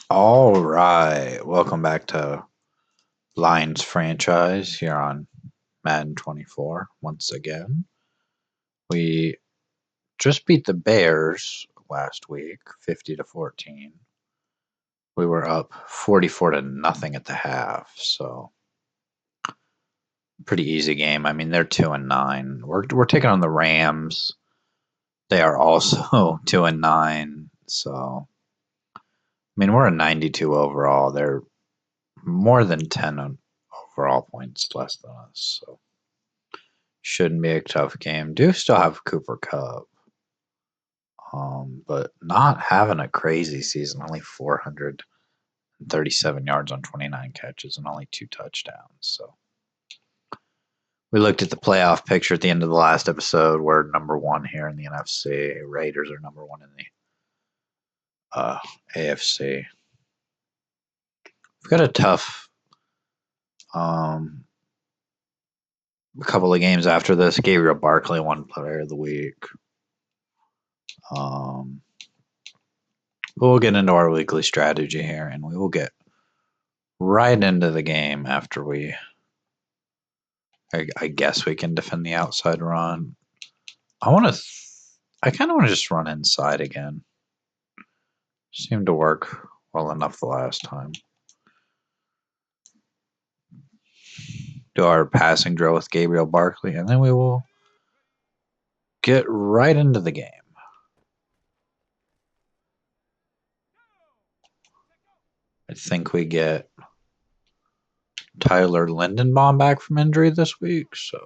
All right, welcome back to Lions franchise here on Madden 24. Once again, we just beat the Bears last week, 50-14. We were up 44 to nothing at the half, so pretty easy game. I mean, they're 2-9. We're taking on the Rams. They are also 2-9. So I mean, we're a 92 overall. They're more than 10 overall points less than us. So shouldn't be a tough game. Do still have Cooper Cup, but not having a crazy season. Only 437 yards on 29 catches and only 2 touchdowns. So we looked at the playoff picture at the end of the last episode. We're number one here in the NFC. Raiders are number one in the AFC. We've got a tough a couple of games after this. Gabriel Barkley won Player of the Week. We'll get into our weekly strategy here, and we will get right into the game after I guess we can defend the outside run. I kind of want to just run inside again. Seemed to work well enough the last time. Do our passing drill with Gabriel Barkley, and then we will get right into the game. I think we get Tyler Lindenbaum back from injury this week, so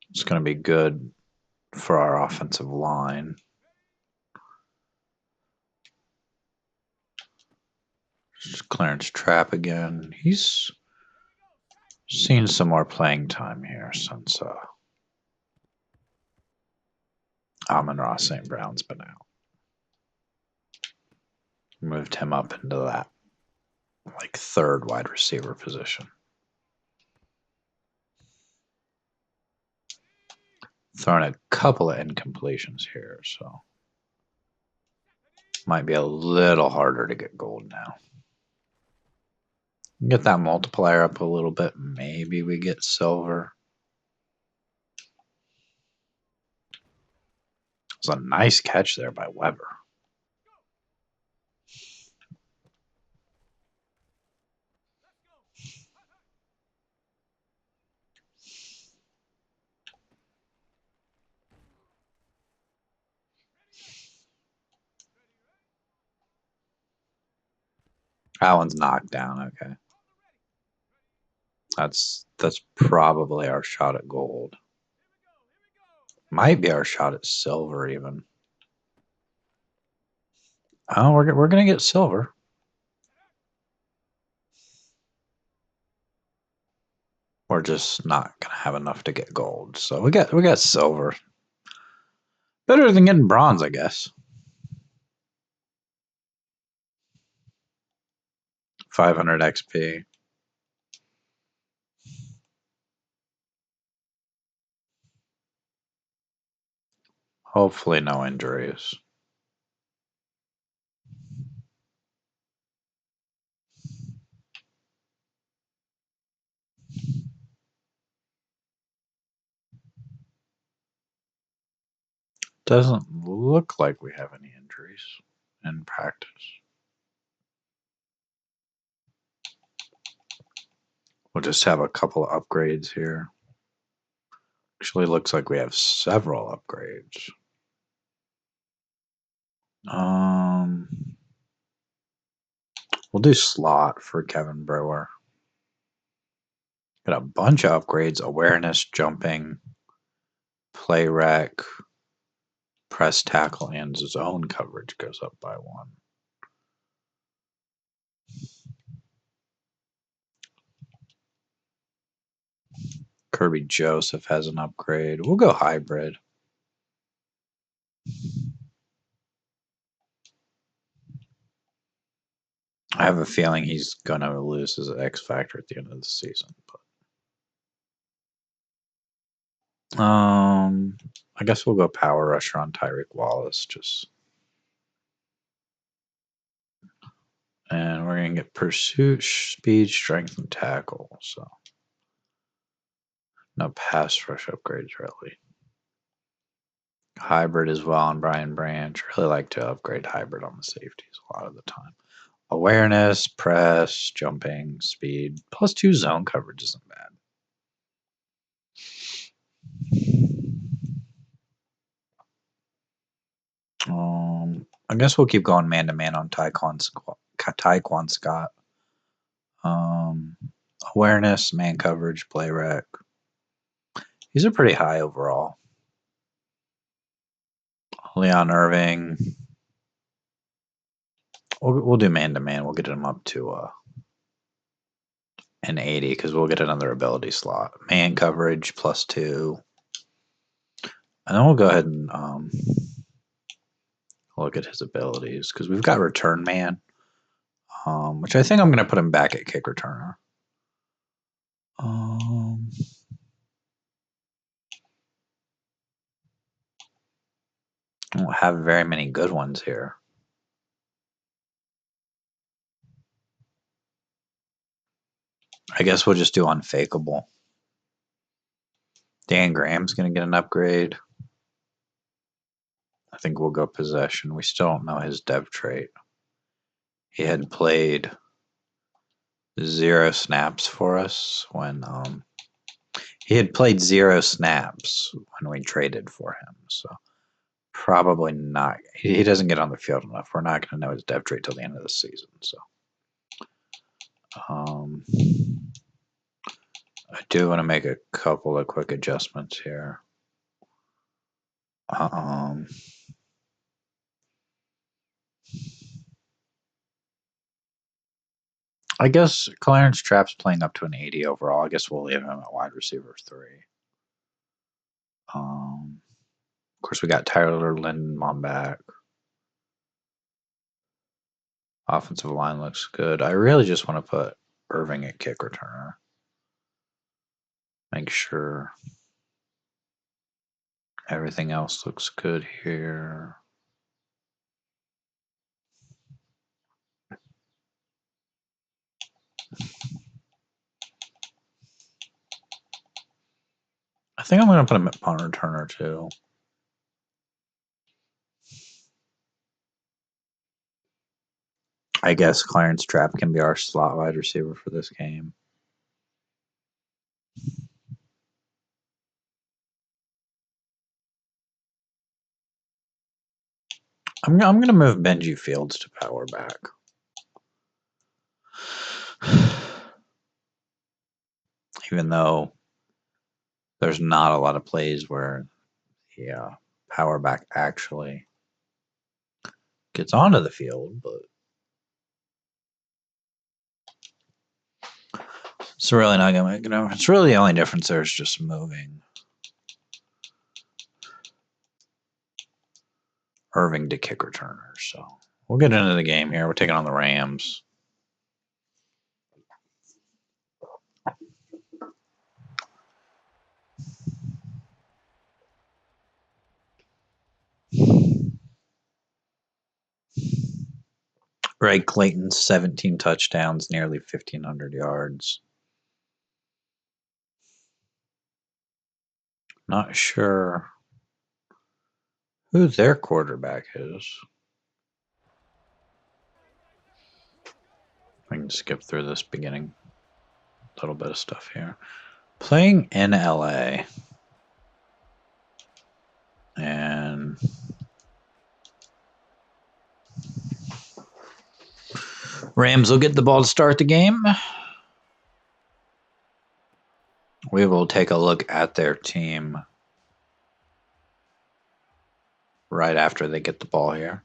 it's going to be good for our offensive line. Clarence Trapp again. He's seen some more playing time here since Amon-Ra St. Brown's been out. Moved him up into that third wide receiver position. Throwing a couple of incompletions here, so might be a little harder to get gold now. Get that multiplier up a little bit. Maybe we get silver. It was a nice catch there by Weber. That one's knocked down. Okay. That's probably our shot at gold. Might be our shot at silver even. Oh, we're gonna get silver. We're just not gonna have enough to get gold. So we got silver. Better than getting bronze, I guess. 500 XP. Hopefully no injuries. Doesn't look like we have any injuries in practice. We'll just have a couple of upgrades here. Actually looks like we have several upgrades. We'll do slot for Kevin Brewer. Got a bunch of upgrades: awareness, jumping, play rec, press tackle, and zone coverage goes up by 1. Kirby Joseph has an upgrade. We'll go hybrid. I have a feeling he's going to lose his X Factor at the end of the season. But I guess we'll go power rusher on Tyreek Wallace. Just And we're going to get pursuit, speed, strength, and tackle. So no pass rush upgrades, really. Hybrid as well on Brian Branch. Really like to upgrade hybrid on the safeties a lot of the time. Awareness, press, jumping, speed, +2 zone coverage isn't bad. I guess we'll keep going man-to-man on Taekwon Scott. Awareness, man coverage, play rec. These are pretty high overall. Leon Irving. We'll do man-to-man. We'll get him up to an 80 because we'll get another ability slot. Man coverage +2. And then we'll go ahead and look at his abilities because we've got return man, which I think I'm going to put him back at kick returner. I don't have very many good ones here. I guess we'll just do unfakeable. Dan Graham's going to get an upgrade. I think we'll go possession. We still don't know his dev trait. He had played 0 snaps for us when he had played 0 snaps when we traded for him. So probably not. He doesn't get on the field enough. We're not going to know his dev trait till the end of the season. So I do want to make a couple of quick adjustments here. I guess Clarence Trapp's playing up to an 80 overall. I guess we'll leave him at wide receiver 3. Of course, we got Tyler Lindenbaum back. Offensive line looks good. I really just want to put Irving at kick returner. Make sure everything else looks good here. I think I'm going to put him at punt returner too. I guess Clarence Trapp can be our slot wide receiver for this game. I'm going to move Benji Fields to power back. Even though there's not a lot of plays where the power back actually gets onto the field, but it's really not going to make it. It's really the only difference there is just moving Irving to kick returner. So we'll get into the game here. We're taking on the Rams. Greg Clayton, 17 touchdowns, nearly 1,500 yards. Not sure who their quarterback is. I can skip through this beginning little bit of stuff here. Playing in LA. And Rams will get the ball to start the game. We will take a look at their team right after they get the ball here.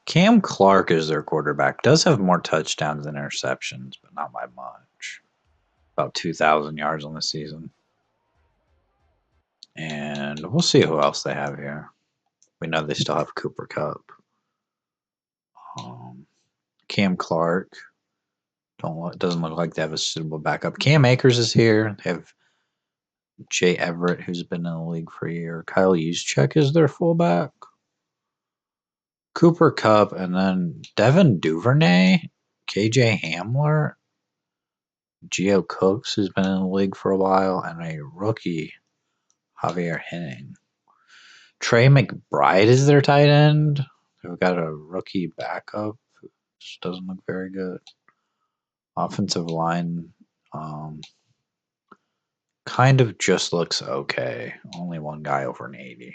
Cam Clark is their quarterback. Does have more touchdowns than interceptions, but not by much. About 2,000 yards on the season. And we'll see who else they have here. We know they still have Cooper Kupp. Cam Clark. Doesn't look like they have a suitable backup. Cam Akers is here. They have Jay Everett, who's been in the league for a year. Kyle Juszczyk is their fullback. Cooper Kupp, and then Devin Duvernay, KJ Hamler, Geo Cooks, who's been in the league for a while, and a rookie, Javier Henning. Trey McBride is their tight end. They've got a rookie backup, which doesn't look very good. Offensive line, kind of just looks okay. Only one guy over an 80.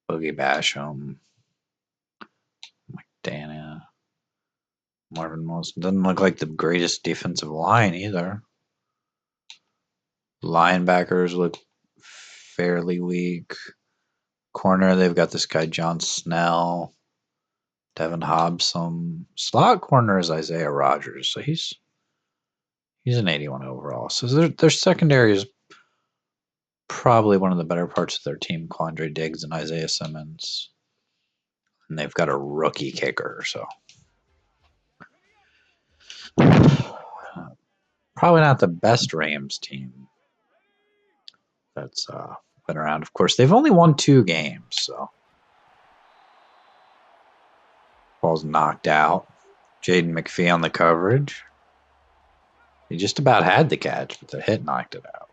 Boogie Basham, McDaniel, Marvin Wilson. Doesn't look like the greatest defensive line either. Linebackers look fairly weak. Corner, they've got this guy John Snell, Devin Hobson. Slot corner is Isaiah Rogers, so he's an 81 overall. So their secondary is probably one of the better parts of their team. Quandre Diggs and Isaiah Simmons, and they've got a rookie kicker. So probably not the best Rams team that's been around. Of course, they've only won 2 games, so ball's knocked out. Jaden McPhee on the coverage. He just about had the catch, but the hit knocked it out.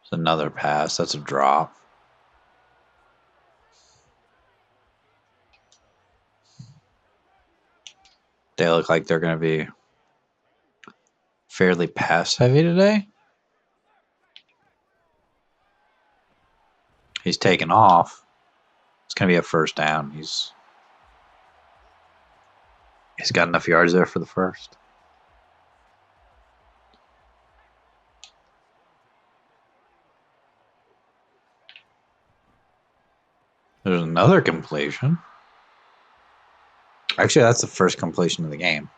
It's another pass. That's a drop. They look like they're going to be fairly pass heavy today. He's taken off. It's going to be a first down. He's got enough yards there for the first. There's another completion. Actually, that's the first completion of the game.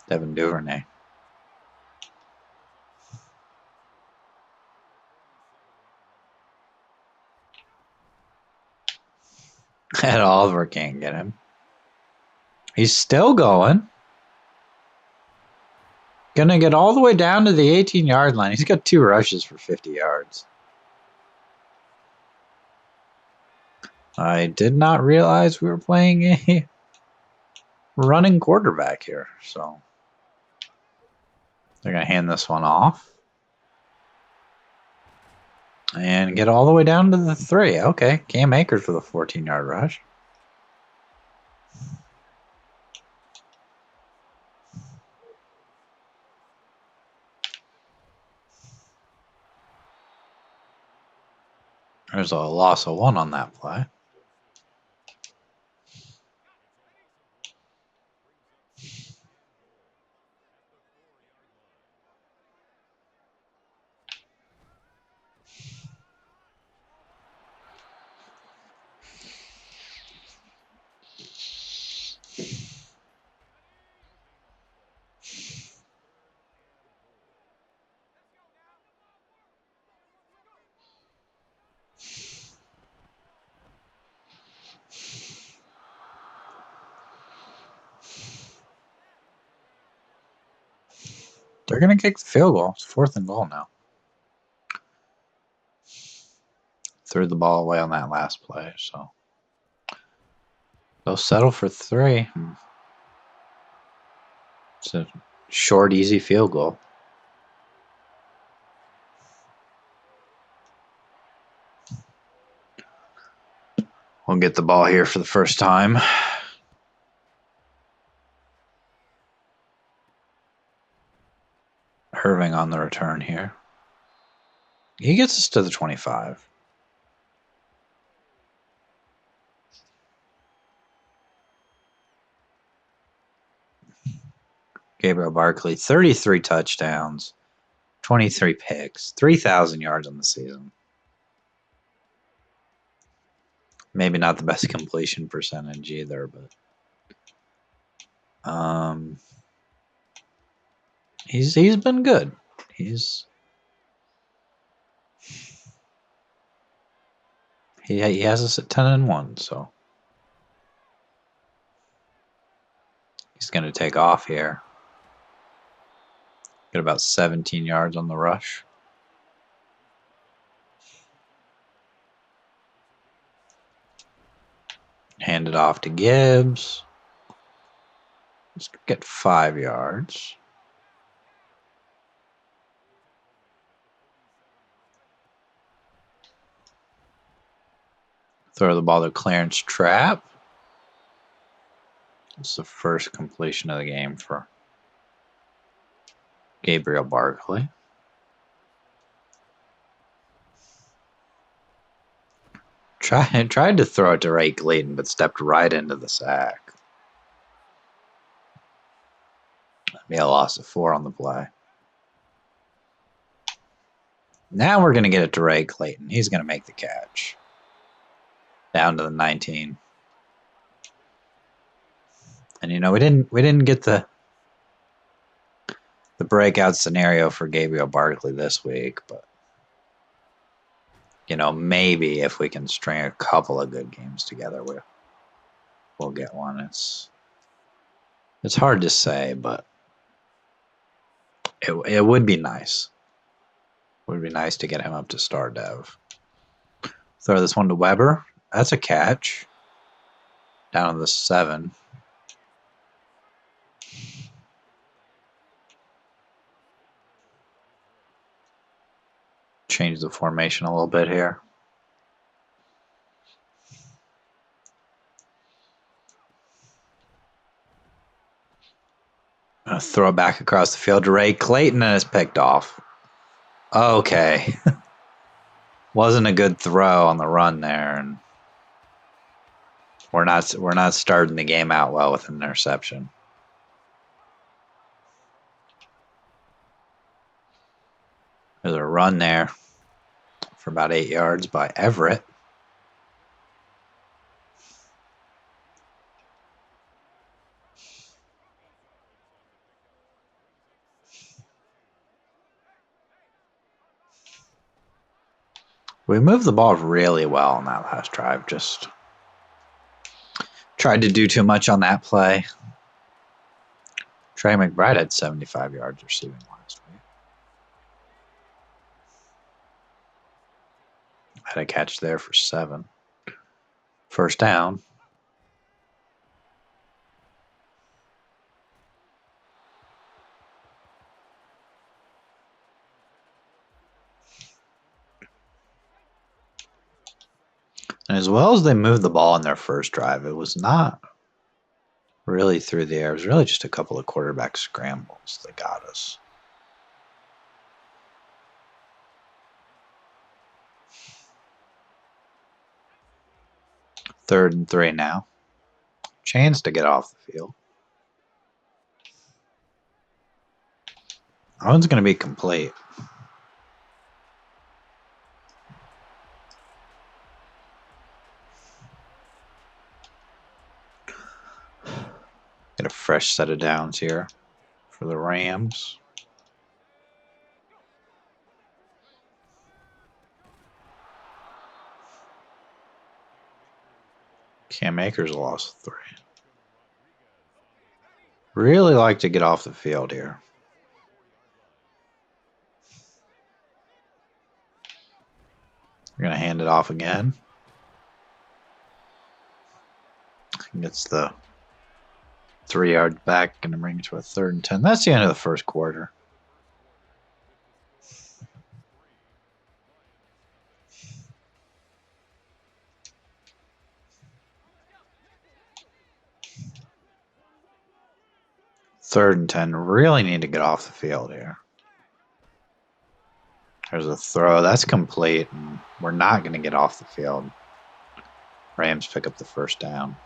Devin Duvernay. And Oliver can't get him. He's still going. Gonna get all the way down to the 18-yard line. He's got 2 rushes for 50 yards. I did not realize we were playing a running quarterback here. So they're going to hand this one off. And get all the way down to the 3. Okay, Cam Akers with a 14-yard rush. There's a loss of 1 on that play. They're going to kick the field goal. It's 4th and goal now. Threw the ball away on that last play, so they'll settle for 3. It's a short, easy field goal. We'll get the ball here for the first time. Irving on the return here. He gets us to the 25. Gabriel Barkley, 33 touchdowns, 23 picks, 3,000 yards on the season. Maybe not the best completion percentage either, but he's been good. He has us at 10-1, so he's going to take off here. Get about 17 yards on the rush. Hand it off to Gibbs. Let's get 5 yards. Throw the ball to Clarence Trapp. It's the first completion of the game for Gabriel Barkley. Tried to throw it to Ray Clayton, but stepped right into the sack. That'd be a loss of 4 on the play. Now we're going to get it to Ray Clayton. He's going to make the catch. Down to the 19. And you know, we didn't get the breakout scenario for Gabriel Barkley this week, but you know, maybe if we can string a couple of good games together, we'll get one. It's hard to say, but it would be nice. It would be nice to get him up to star dev. Throw this one to Weber. That's a catch. Down to the 7. Change the formation a little bit here. Throw it back across the field to Ray Clayton, and it's picked off. Okay. Wasn't a good throw on the run there, and we're not starting the game out well with an interception. There's a run there for about 8 yards by Everett. We moved the ball really well on that last drive. Just tried to do too much on that play. Trey McBride had 75 yards receiving last week. Had a catch there for 7. First down. And as well as they moved the ball in their first drive, it was not really through the air. It was really just a couple of quarterback scrambles that got us. Third and 3 now. Chance to get off the field. That one's going to be complete. Get a fresh set of downs here for the Rams. Cam Akers lost 3. Really like to get off the field here. We're going to hand it off again. Gets the 3 yards back, going to bring it to a 3rd and 10. That's the end of the first quarter. Third and 10. Really need to get off the field here. There's a throw. That's complete. And we're not going to get off the field. Rams pick up the first down.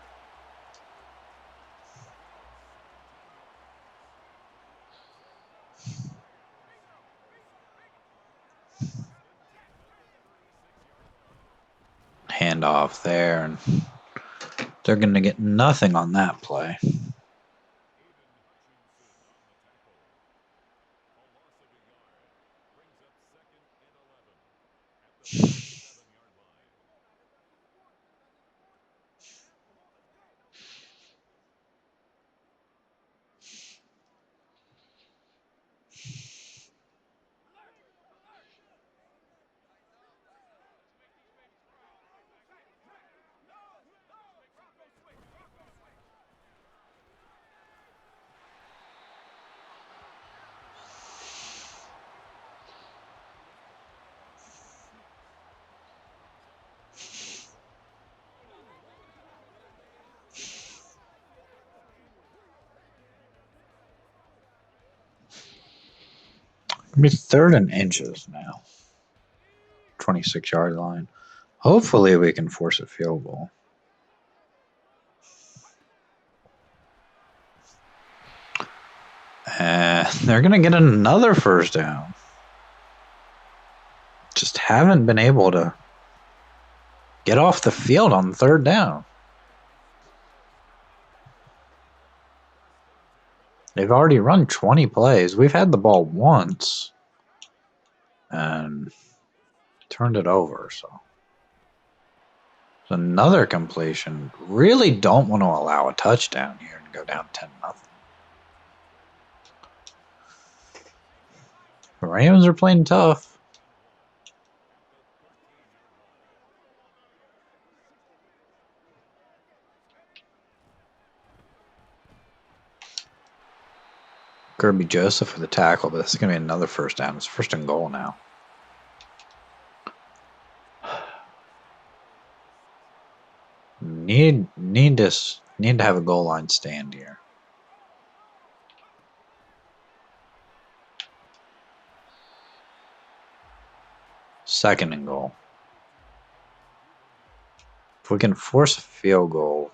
Hand off there. And they're going to get nothing on that play. Be 3rd and inches now. 26-yard line. Hopefully we can force a field goal. And they're going to get another first down. Just haven't been able to get off the field on 3rd down. They've already run 20 plays. We've had the ball once and turned it over. So it's another completion. Really don't want to allow a touchdown here and go down 10-0. The Rams are playing tough. Kirby Joseph with the tackle, but this is going to be another first down. It's 1st and goal now. Need to have a goal line stand here. Second and goal. If we can force a field goal,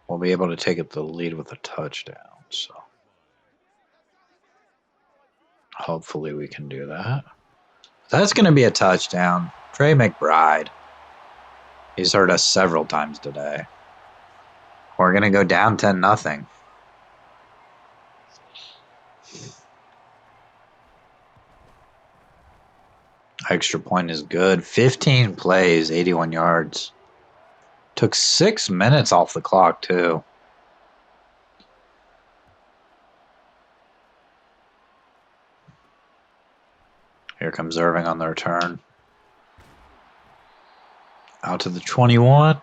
we'll be able to take the lead with a touchdown. So hopefully we can do that. That's going to be a touchdown. Trey McBride. He's hurt us several times today. We're going to go down 10-0. Extra point is good. 15 plays, 81 yards. Took 6 minutes off the clock, too. Here comes Irving on the return. Out to the 21.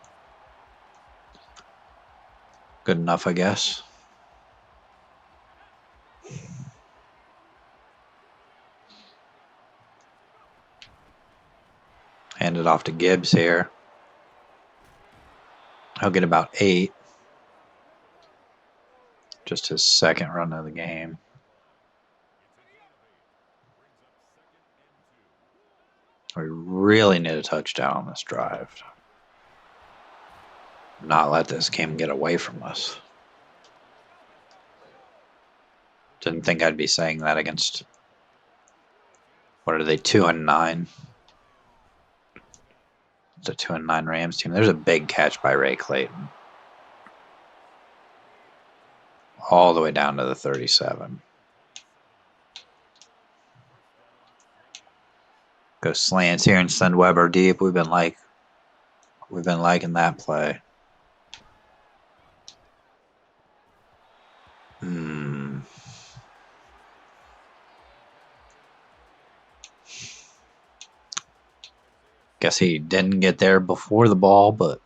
Good enough, I guess. Hand it off to Gibbs here. He'll get about 8. Just his 2nd run of the game. We really need a touchdown on this drive. Not let this game get away from us. Didn't think I'd be saying that against, what are they, 2-9? It's a 2-9 Rams team. There's a big catch by Ray Clayton. All the way down to the 37. Go slants here and send Weber deep. We've been liking that play. Guess he didn't get there before the ball, but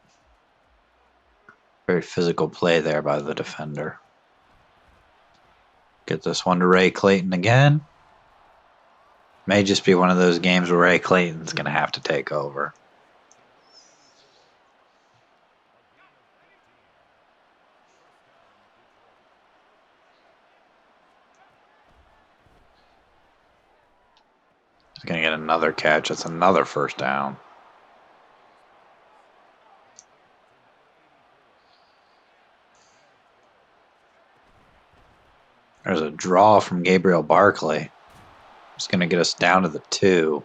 very physical play there by the defender. Get this one to Ray Clayton again. May just be one of those games where Ray Clayton's going to have to take over. He's going to get another catch. That's another first down. There's a draw from Gabriel Barkley. It's going to get us down to the 2.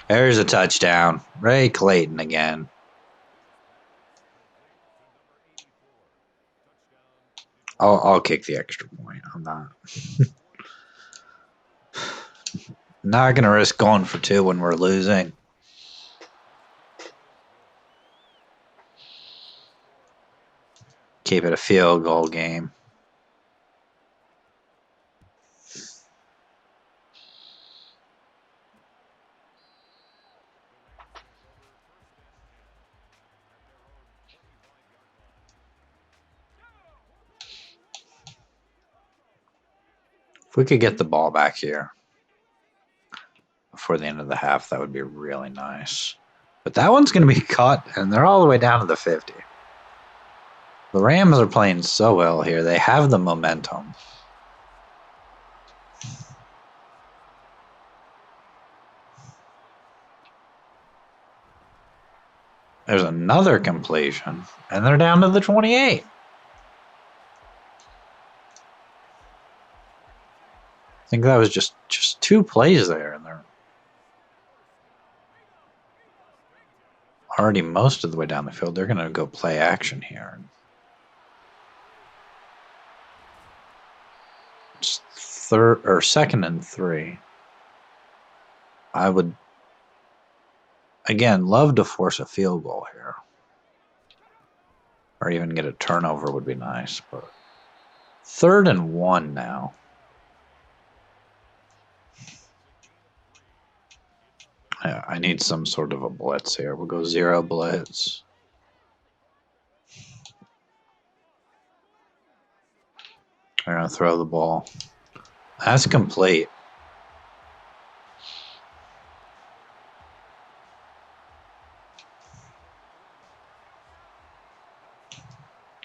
There's a touchdown. Ray Clayton again. I'll kick the extra point. I'm not going to risk going for 2 when we're losing. Keep it a field goal game. If we could get the ball back here before the end of the half, that would be really nice. But that one's going to be caught, and they're all the way down to the 50. The Rams are playing so well here. They have the momentum. There's another completion, and they're down to the 28. I think that was just 2 plays there, and they're already most of the way down the field. They're going to go play action here. It's second and 3. I would, again, love to force a field goal here. Or even get a turnover would be nice. But 3rd and 1 now. Yeah, I need some sort of a blitz here. We'll go 0 blitz. They're going to throw the ball. That's complete.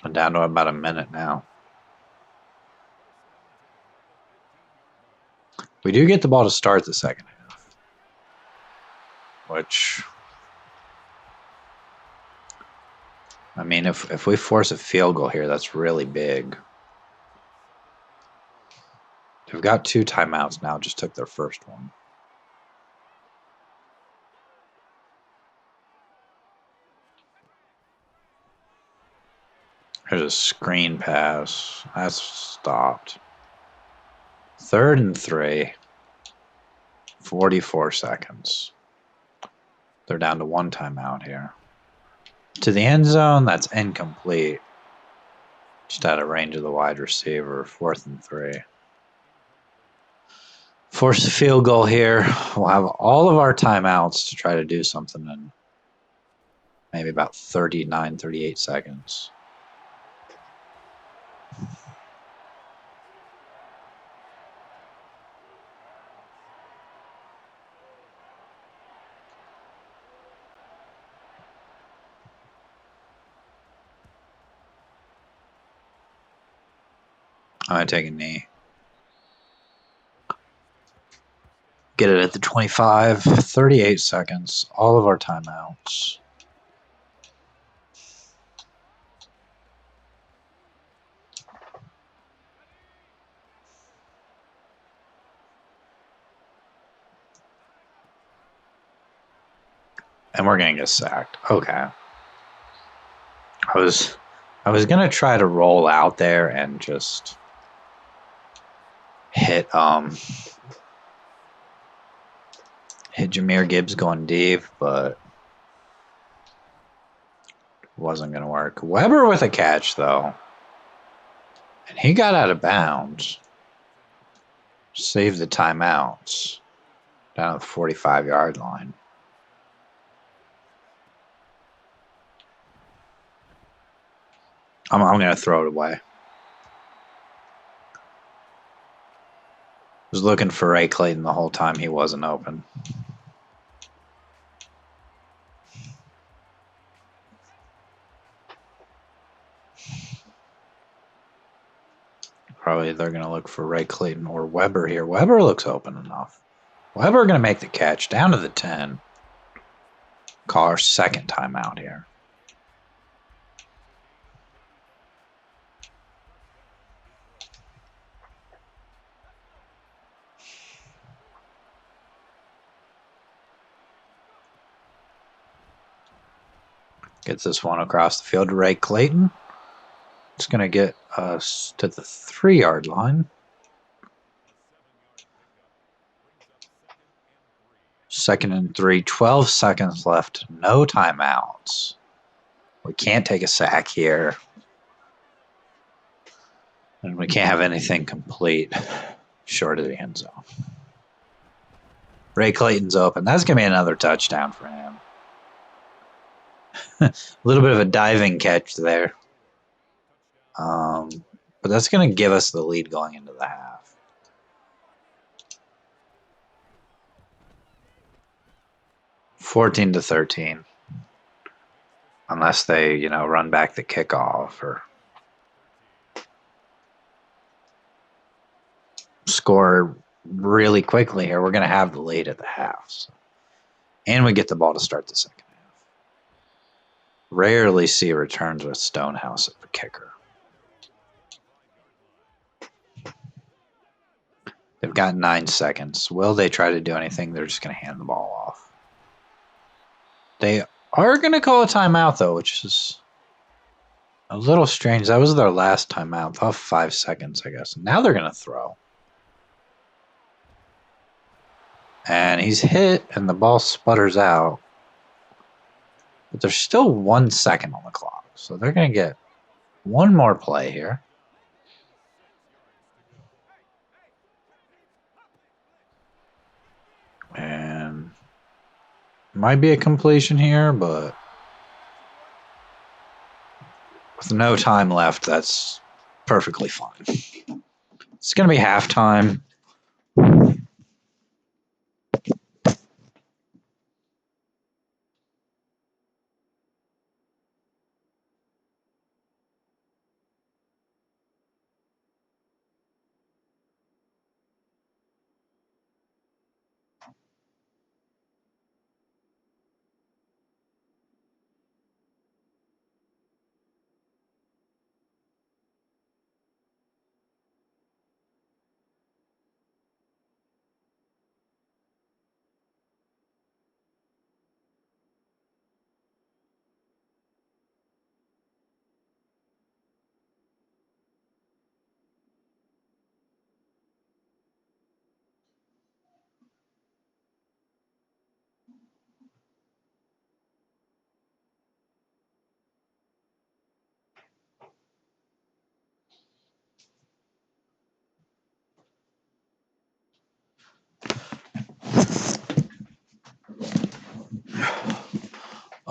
I'm down to about a minute now. We do get the ball to start the second half. Which, I mean, if we force a field goal here, that's really big. They've got 2 timeouts now, just took their first one. There's a screen pass. That's stopped. 3rd and 3. 44 seconds. They're down to 1 timeout here. To the end zone, that's incomplete. Just out of range of the wide receiver. 4th and 3. Force a field goal here. We'll have all of our timeouts to try to do something in maybe about 39, 38 seconds. I'm going to take a knee. Get it at the 25, 38 seconds. All of our timeouts. And we're going to get sacked. Okay. I was going to try to roll out there and just hit Jahmyr Gibbs going deep, but it wasn't going to work. Weber with a catch, though. And he got out of bounds. Saved the timeouts. Down at the 45-yard line. I'm going to throw it away. Was looking for Ray Clayton the whole time. He wasn't open. Probably they're going to look for Ray Clayton or Weber here. Weber looks open enough. Weber going to make the catch down to the 10. Call our second timeout here. Gets this one across the field to Ray Clayton. It's going to get us to the 3-yard line. 2nd and 3, 12 seconds left. No timeouts. We can't take a sack here. And we can't have anything complete short of the end zone. Ray Clayton's open. That's going to be another touchdown for him. A little bit of a diving catch there. But that's going to give us the lead going into the half. $14-13. Unless they, you know, run back the kickoff or score really quickly here. We're going to have the lead at the half. So. And we get the ball to start the second half. Rarely see returns with Stonehouse at the kicker. They've got 9 seconds. Will they try to do anything? They're just going to hand the ball off. They are going to call a timeout, though, which is a little strange. That was their last timeout. Off 5 seconds, I guess. Now they're going to throw. And he's hit, and the ball sputters out. But there's still 1 second on the clock. So they're going to get one more play here. And might be a completion here, but with no time left, that's perfectly fine. It's going to be halftime.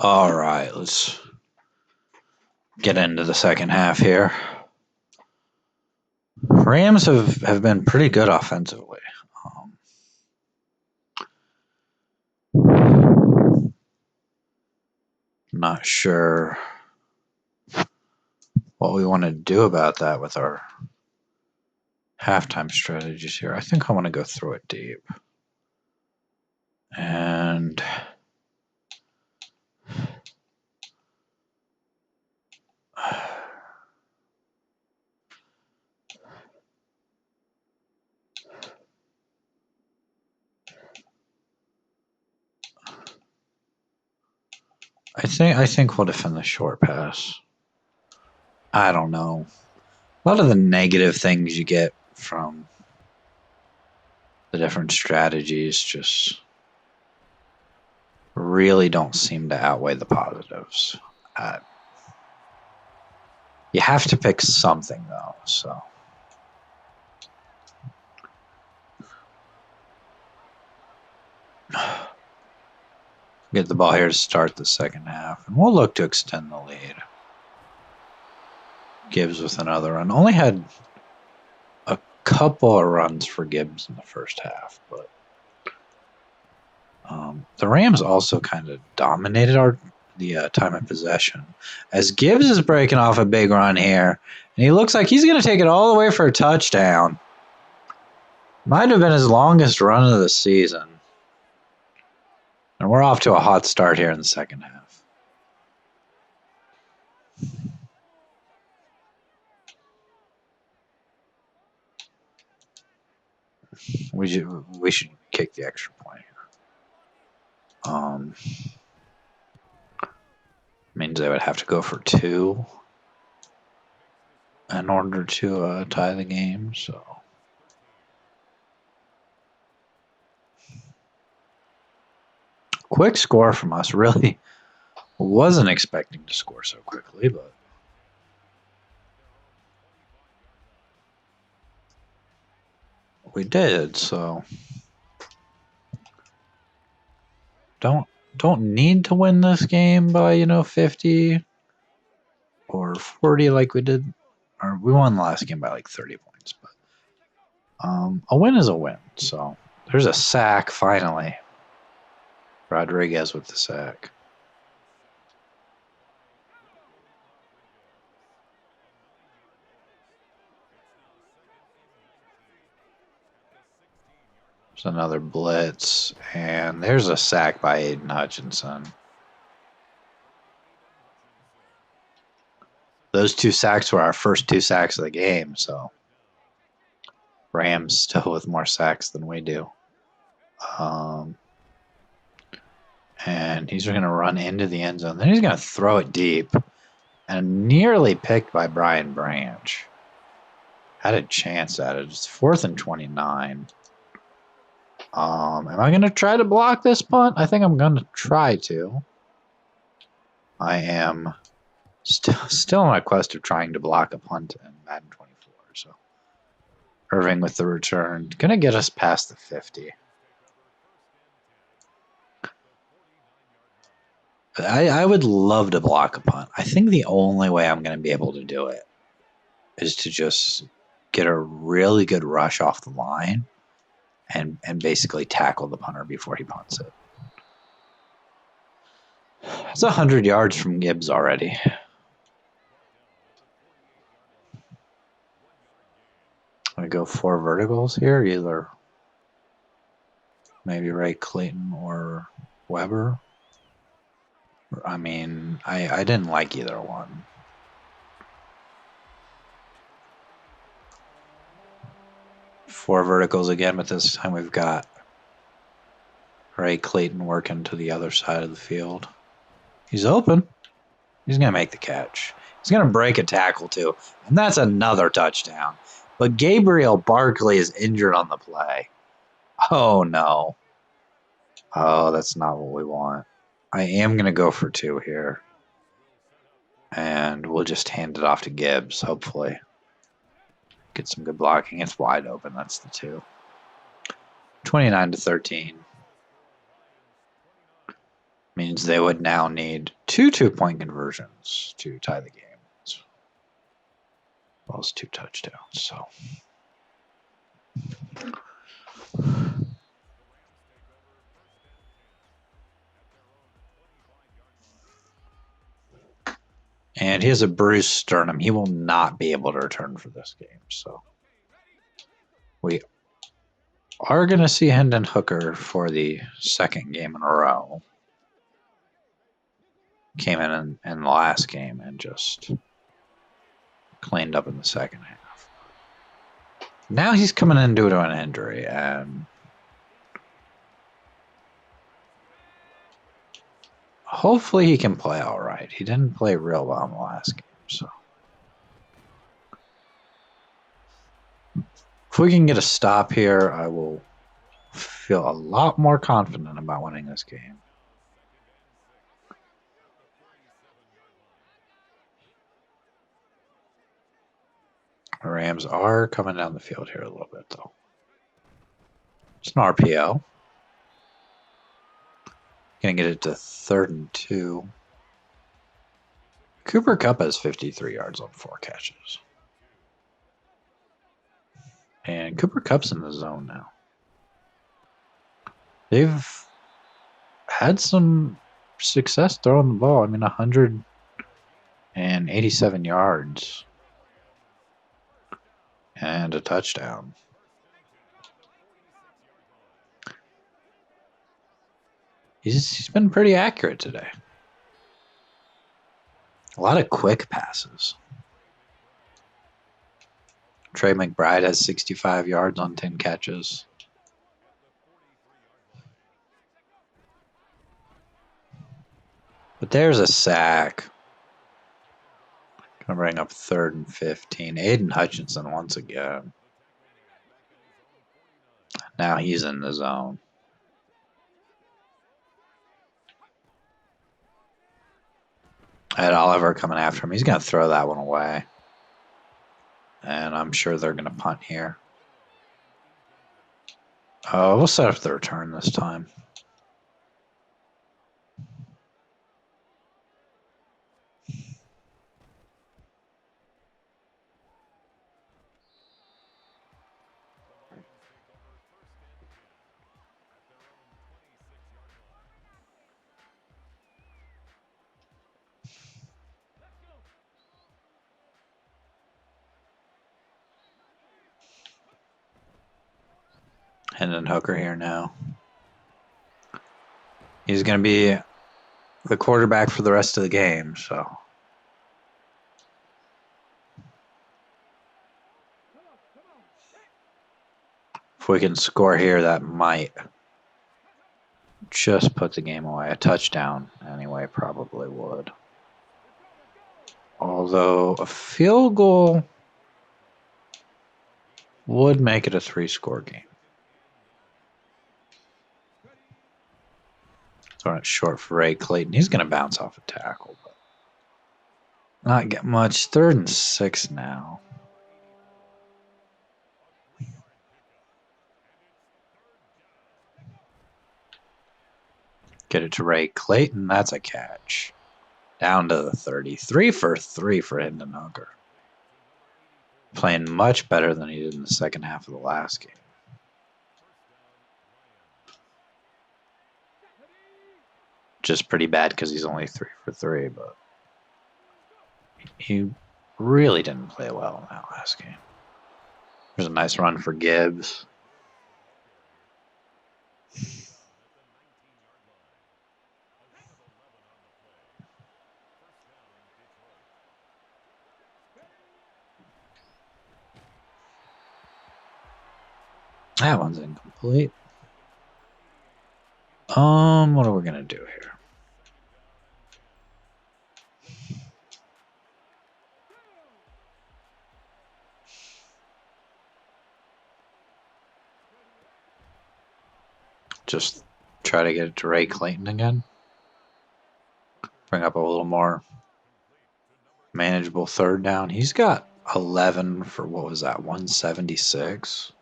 All right, let's get into the second half here. Rams have been pretty good offensively. Not sure what we want to do about that with our halftime strategies here. I think I want to go through it deep. And I think we'll defend the short pass. I don't know. A lot of the negative things you get from the different strategies just really don't seem to outweigh the positives. You have to pick something, though, so. Get the ball here to start the second half, and we'll look to extend the lead. Gibbs with another run. Only had a couple of runs for Gibbs in the first half, but the Rams also kind of dominated the time of possession, as Gibbs is breaking off a big run here, and he looks like he's going to take it all the way for a touchdown. Might have been his longest run of the season. And we're off to a hot start here in the second half. We should kick the extra point here. Means they would have to go for 2 in order to tie the game. So quick score from us. Really wasn't expecting to score so quickly, but we did. So don't need to win this game by 50 or 40 like we did, or we won the last game by like 30 points. But a win is a win. So there's a sack finally. Rodriguez with the sack. There's another blitz, and there's a sack by Aiden Hutchinson. Those 2 sacks were our first 2 sacks of the game, so Rams still with more sacks than we do. And he's going to run into the end zone. Then he's going to throw it deep, and nearly picked by Brian Branch. Had a chance at it. It's 4th and 29. Am I going to try to block this punt? I think I'm going to try to. I am still on my quest of trying to block a punt in Madden 24. So Irving with the return. Going to get us past the 50. I would love to block a punt. I think the only way I'm going to be able to do it is to just get a really good rush off the line and basically tackle the punter before he punts it. It's 100 yards from Gibbs already. I go 4 verticals here, either maybe Ray Clayton or Weber. I mean, I didn't like either one. Four verticals again, but this time we've got Ray Clayton working to the other side of the field. He's open. He's going to make the catch. He's going to break a tackle too, and that's another touchdown. But Gabriel Barkley is injured on the play. Oh, no. Oh, that's not what we want. I am going to go for 2 here. And we'll just hand it off to Gibbs, hopefully. Get some good blocking. It's wide open. That's the 2. 29-13. Means they would now need 2 2-point conversions to tie the game. As well as 2 touchdowns. So. And he has a bruised sternum. He will not be able to return for this game. So we are going to see Hendon Hooker for the 2nd game in a row. Came in the last game and just cleaned up in the 2nd half. Now he's coming in due to an injury, and hopefully he can play all right. He didn't play real well in the last game, so if we can get a stop here, I will feel a lot more confident about winning this game. The Rams are coming down the field here a little bit, though. It's an RPO. Gonna get it to 3rd and 2. Cooper Kupp has 53 yards on 4 catches. And Cooper Kupp's in the zone now. They've had some success throwing the ball. I mean, 187 yards. And a touchdown. He's been pretty accurate today. A lot of quick passes. Trey McBride has 65 yards on 10 catches. But there's a sack. Gonna bring up 3rd and 15. Aiden Hutchinson once again. Now he's in the zone. Ed Oliver coming after him. He's going to throw that one away. And I'm sure they're going to punt here. Oh, we'll set up the return this time. Hendon Hooker here now. He's going to be the quarterback for the rest of the game, so. If we can score here, that might just put the game away. A touchdown, anyway, probably would. Although a field goal would make it a 3-score game. Throwing it short for Ray Clayton. He's going to bounce off a tackle, but not get much. 3rd and 6 now. Get it to Ray Clayton. That's a catch. Down to the 30. 3 for 3 for Hendon Hooker. Playing much better than he did in the second half of the last game. Just pretty bad because he's only 3 for 3, but he really didn't play well in that last game. There's a nice run for Gibbs. That one's incomplete. What are we gonna do here? Just try to get it to Ray Clayton again. Bring up a little more manageable 3rd down. He's got 11 for, what was that, 176?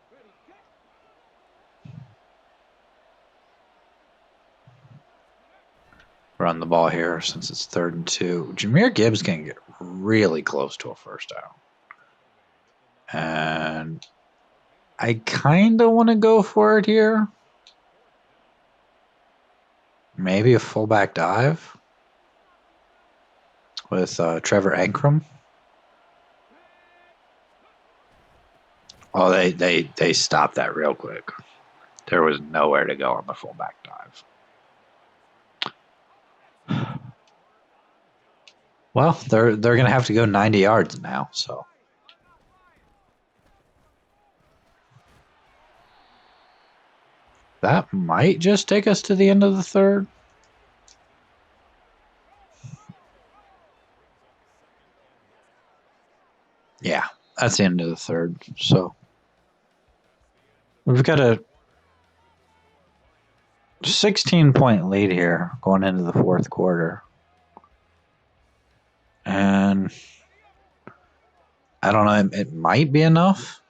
Run the ball here since it's 3rd and 2. Jahmyr Gibbs can get really close to a 1st down. And I kind of want to go for it here. Maybe a fullback dive with Trevor Ankrum. Oh, they stopped that real quick. There was nowhere to go on the fullback dive. Well, they're going to have to go 90 yards now, so. That might just take us to the end of the 3rd. Yeah, that's the end of the 3rd. So we've got a 16-point lead here going into the 4th quarter. And I don't know, it might be enough.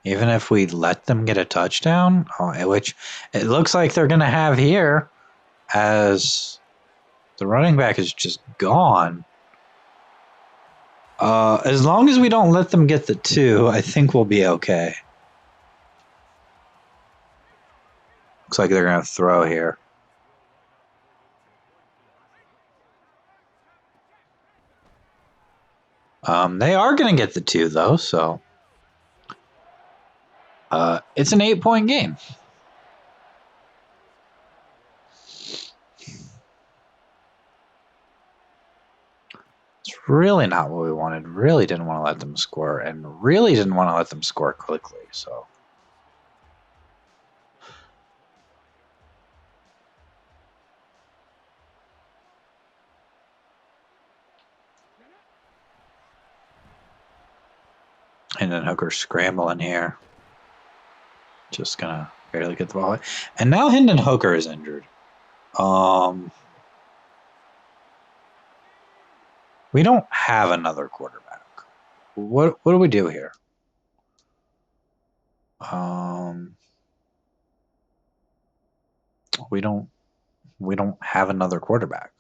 Even if we let them get a touchdown, which it looks like they're going to have here, as the running back is just gone. As long as we don't let them get the 2, I think we'll be okay. Looks like they're going to throw here. They are going to get the 2, though, so it's an 8-point game. It's really not what we wanted. Really didn't want to let them score, and really didn't want to let them score quickly, so. And then Hooker scrambling here. Just gonna barely get the ball. And now Hendon Hooker is injured. We don't have another quarterback. What do we do here? We don't have another quarterback.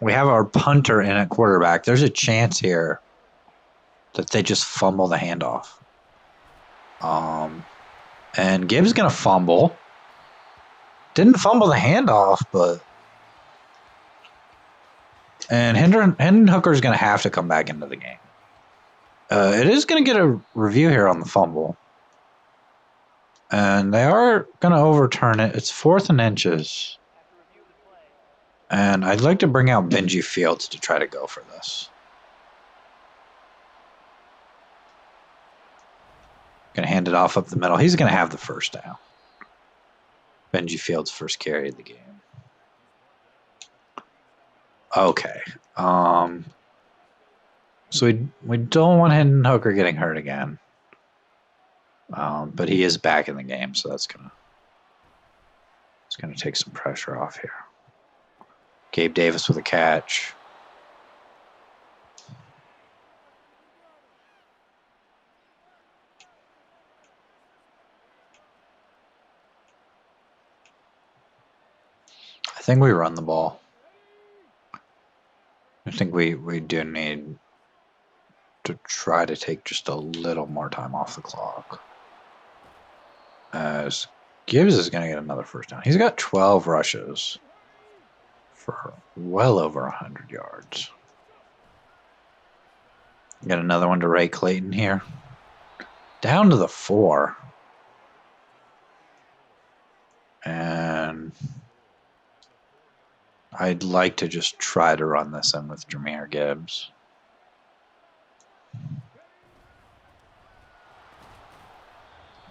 We have our punter in at quarterback. There's a chance here that they just fumble the handoff. And Gibbs is going to fumble. Didn't fumble the handoff, but... And Hendon Hooker is going to have to come back into the game. It is going to get a review here on the fumble. And they are going to overturn it. It's 4th and inches. And I'd like to bring out Benji Fields to try to go for this. Going to hand it off up the middle. He's going to have the first down. Benji Fields' first carry of the game. Okay. So we don't want Hendon Hooker getting hurt again. But he is back in the game, so it's gonna take some pressure off here. Gabe Davis with a catch. I think we run the ball. I think we do need to try to take just a little more time off the clock. As Gibbs is going to get another first down. He's got 12 rushes for well over 100 yards. Got another one to Ray Clayton here. Down to the 4. And I'd like to just try to run this in with Jahmyr Gibbs.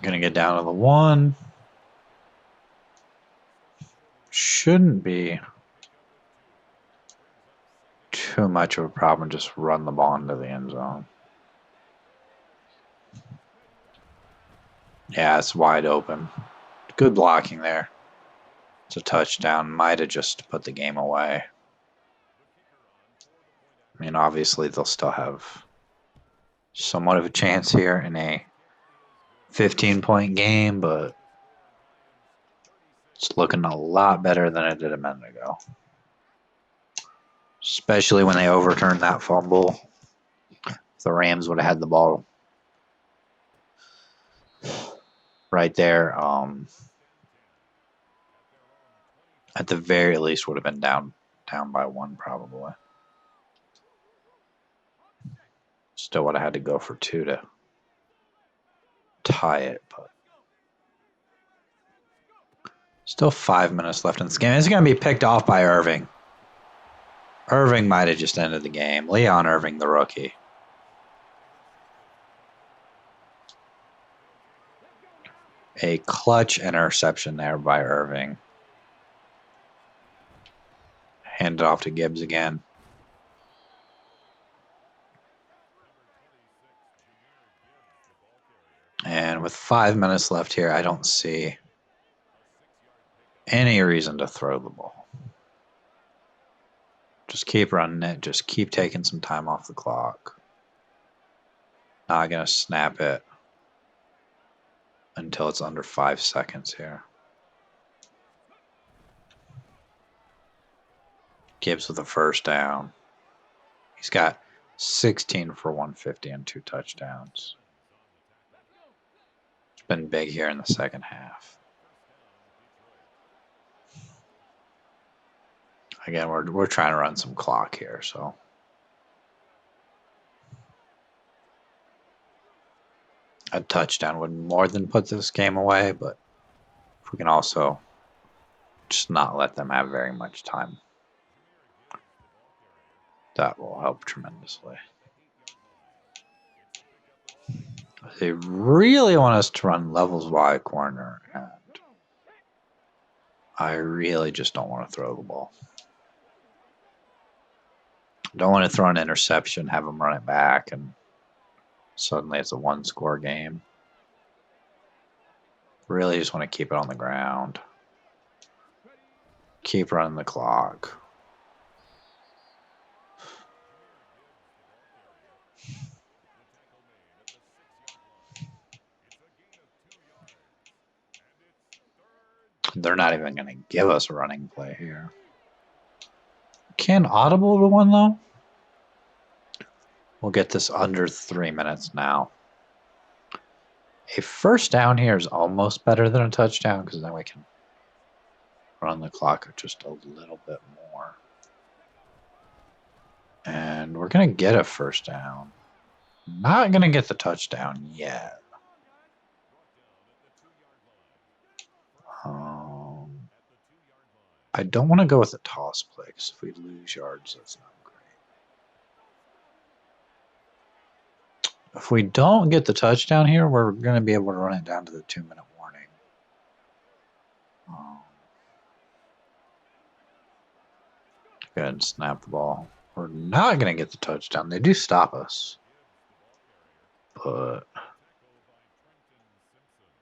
Gonna get down to the 1. Shouldn't be too much of a problem. Just run the ball into the end zone. Yeah, it's wide open. Good blocking there. It's a touchdown. Might have just put the game away. I mean, obviously, they'll still have somewhat of a chance here in a 15-point game, but it's looking a lot better than it did a minute ago. Especially when they overturned that fumble. If the Rams would have had the ball right there, at the very least would have been down by 1 probably. Still would have had to go for 2 to tie it, but still 5 minutes left in this game. It's going to be picked off by Irving. Irving might have just ended the game. Leon Irving, the rookie. A clutch interception there by Irving. Hand it off to Gibbs again. And with 5 minutes left here, I don't see any reason to throw the ball. Just keep running it. Just keep taking some time off the clock. Not going to snap it until it's under 5 seconds here. Gibbs with a first down. He's got 16 for 150 and 2 touchdowns. It's been big here in the second half. Again, we're trying to run some clock here, so a touchdown would more than put this game away, but if we can also just not let them have very much time, that will help tremendously. They really want us to run levels wide corner, and I really just don't want to throw the ball. Don't want to throw an interception, have them run it back, and suddenly it's a 1-score game. Really just want to keep it on the ground. Keep running the clock. They're not even going to give us a running play here. Can audible to one, though? We'll get this under 3 minutes now. A first down here is almost better than a touchdown because then we can run the clock just a little bit more. And we're going to get a first down. Not going to get the touchdown yet. I don't want to go with a toss play because if we lose yards, that's not great. If we don't get the touchdown here, we're going to be able to run it down to the 2-minute warning. Go ahead and snap the ball. We're not going to get the touchdown. They do stop us. But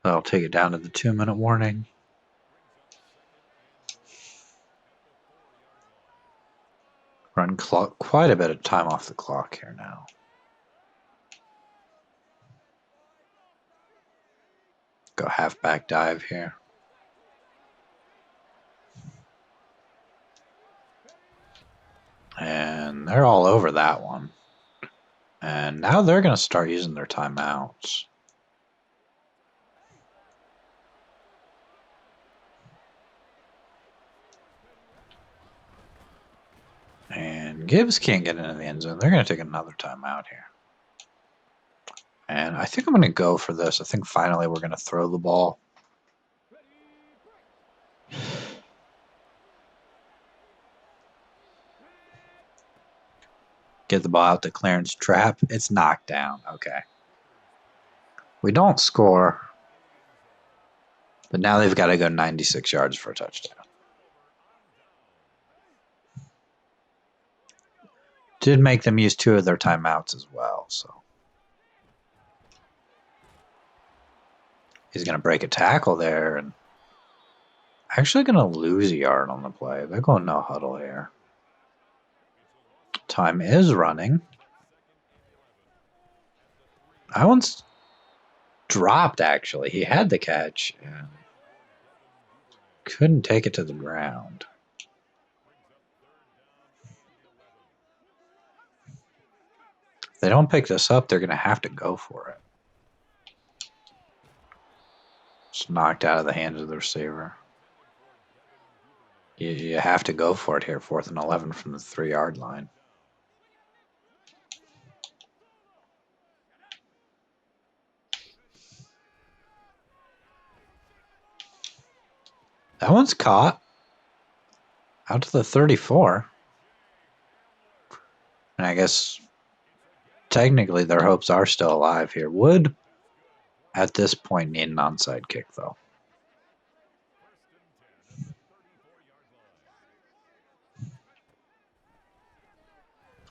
I'll take it down to the 2-minute warning. Run quite a bit of time off the clock here now. Go halfback dive here. And they're all over that one. And now they're going to start using their timeouts. And Gibbs can't get into the end zone. They're going to take another timeout here. And I think I'm going to go for this. I think finally we're going to throw the ball. Get the ball out to clearance trap. It's knocked down. Okay. We don't score. But now they've got to go 96 yards for a touchdown. Did make them use 2 of their timeouts as well, so. He's going to break a tackle there and actually going to lose a yard on the play. They're going no huddle here. Time is running. That one's dropped, actually. He had the catch and couldn't take it to the ground. If they don't pick this up, they're going to have to go for it. It's knocked out of the hands of the receiver. You have to go for it here, 4th and 11 from the 3-yard line. That one's caught. Out to the 34. And I guess technically their hopes are still alive here. Would, at this point, need an onside kick, though.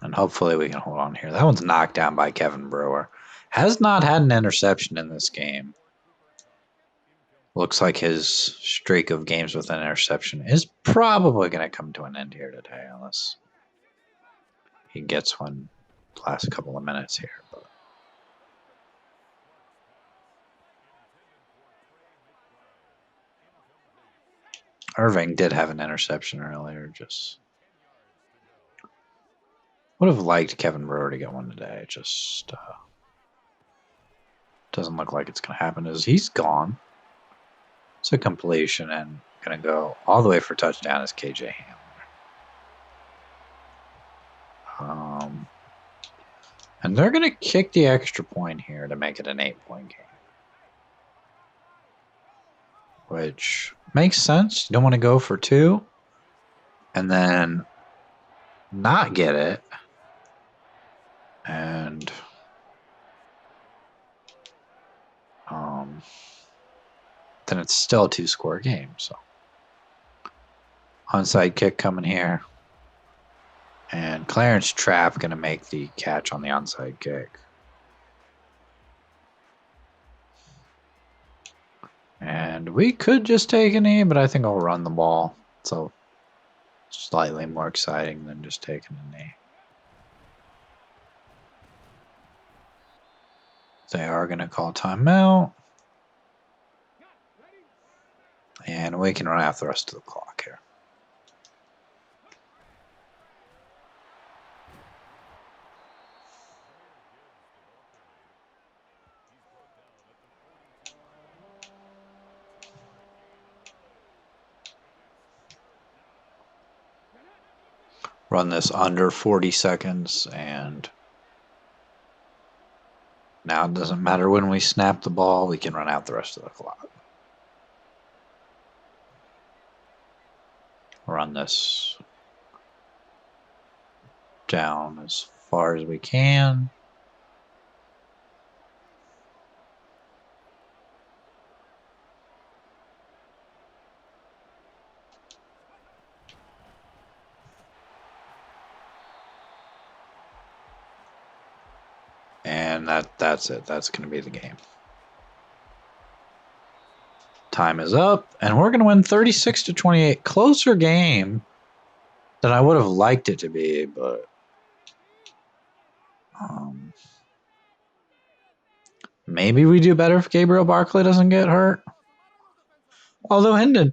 And hopefully we can hold on here. That one's knocked down by Kevin Brewer. Has not had an interception in this game. Looks like his streak of games with an interception is probably going to come to an end here today, unless he gets one the last couple of minutes here. But Irving did have an interception earlier. Just would have liked Kevin Brewer to get one today. It just doesn't look like it's going to happen. As he's gone. It's a completion and going to go all the way for touchdown is KJ Hamler. And they're going to kick the extra point here to make it an 8-point game. Which makes sense. You don't want to go for 2 and then not get it. And then it's still a 2-score game. So onside kick coming here. And Clarence Trapp going to make the catch on the onside kick. And we could just take a knee, but I think I'll run the ball. So slightly more exciting than just taking a knee. They are going to call timeout. And we can run out the rest of the clock here. Run this under 40 seconds, and now it doesn't matter when we snap the ball, we can run out the rest of the clock. Run this down as far as we can. And that's it. That's going to be the game. Time is up, and we're going to win 36-28. Closer game than I would have liked it to be, but maybe we do better if Gabriel Barkley doesn't get hurt. Although Hendon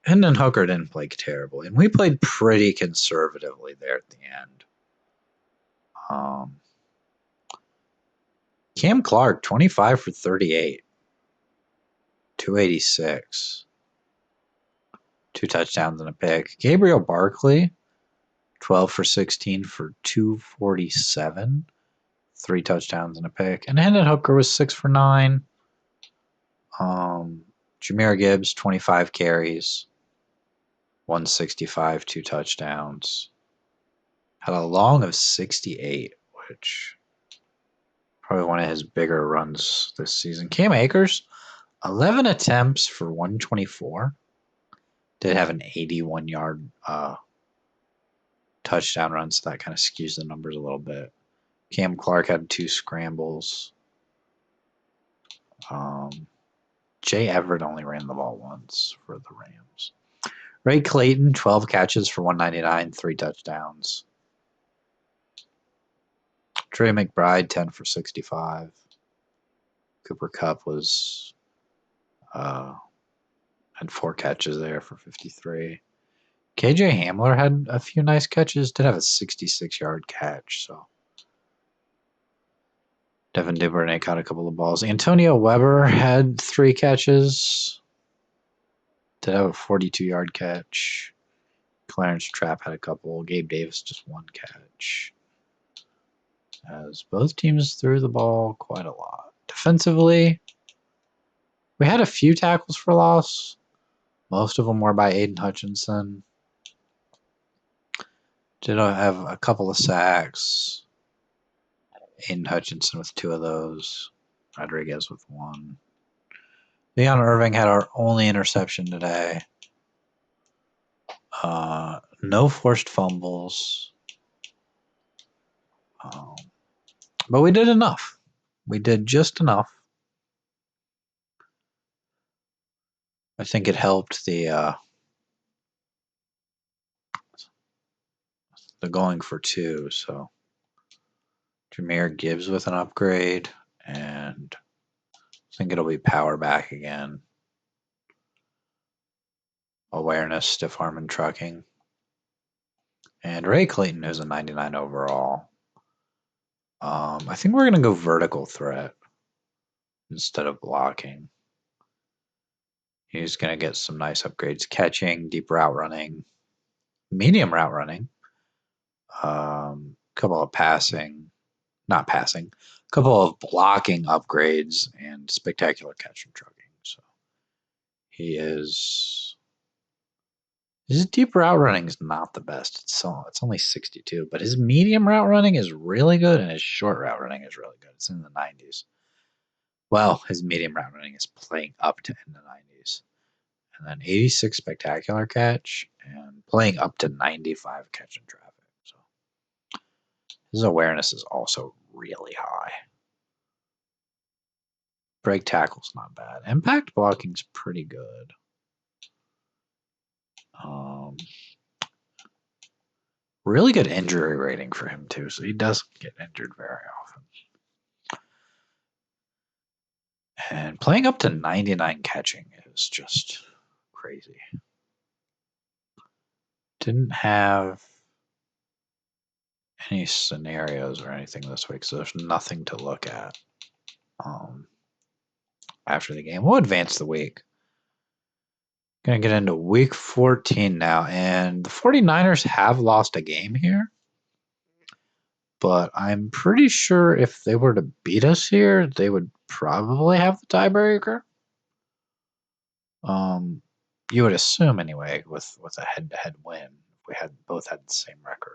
Hooker didn't play terribly, and we played pretty conservatively there at the end. Cam Clark, 25 for 38, 286, 2 touchdowns and a pick. Gabriel Barkley, 12 for 16 for 247, 3 touchdowns and a pick. And Hendon Hooker was 6 for 9. Jahmyr Gibbs, 25 carries, 165, 2 touchdowns. Had a long of 68, which probably one of his bigger runs this season. Cam Akers, 11 attempts for 124. Did have an 81-yard touchdown run, so that kind of skews the numbers a little bit. Cam Clark had 2 scrambles. Jay Everett only ran the ball once for the Rams. Ray Clayton, 12 catches for 199, 3 touchdowns. Trey McBride, 10 for 65. Cooper Kupp was had 4 catches there for 53. KJ Hamler had a few nice catches. Did have a 66-yard catch. So Devin Duvernay caught a couple of balls. Antonio Weber had 3 catches. Did have a 42-yard catch. Clarence Trapp had a couple. Gabe Davis just 1 catch. As both teams threw the ball quite a lot. Defensively, we had a few tackles for loss. Most of them were by Aiden Hutchinson. Did have a couple of sacks. Aiden Hutchinson with 2 of those. Rodriguez with 1. Leon Irving had our only interception today. No forced fumbles. But we did enough. We did just enough. I think it helped the going for 2. So Jahmyr Gibbs with an upgrade, and I think it'll be power back again. Awareness, stiff arm, and trucking. And Ray Clayton, who's a 99 overall. I think we're going to go vertical threat instead of blocking. He's going to get some nice upgrades. Catching, deep route running, medium route running. Couple of couple of blocking upgrades, and spectacular catch and trucking. So his deep route running is not the best. It's only 62, but his medium route running is really good, and his short route running is really good. It's in the 90s. Well, his medium route running is playing up to in the 90s. And then 86 spectacular catch, and playing up to 95 catch and traffic. So his awareness is also really high. Break tackle's not bad. Impact blocking's pretty good. Really good injury rating for him too, so he doesn't get injured very often. And playing up to 99 catching is just crazy. Didn't have any scenarios or anything this week, so there's nothing to look at after the game. We'll advance the week. Gonna get into week 14 now, and the 49ers have lost a game here. But I'm pretty sure if they were to beat us here, they would probably have the tiebreaker. You would assume anyway, with a head-to-head win, if we had both had the same record.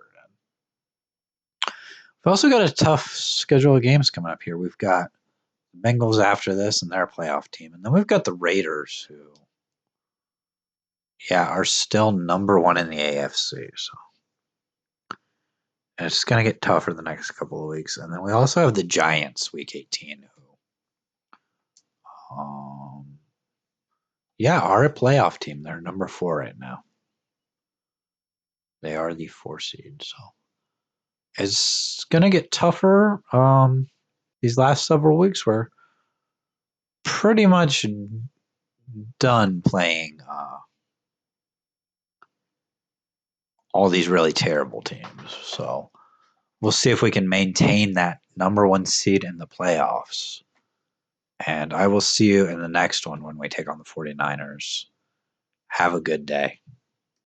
We've also got a tough schedule of games coming up here. We've got the Bengals after this, and they're a playoff team, and then we've got the Raiders, who, are still number one in the AFC. So and it's going to get tougher the next couple of weeks, and then we also have the Giants, week 18, who, are a playoff team. They're number 4 right now. They are the 4 seed, so it's going to get tougher. These last several weeks were pretty much done playing all these really terrible teams. So we'll see if we can maintain that number 1 seed in the playoffs. And I will see you in the next one when we take on the 49ers. Have a good day.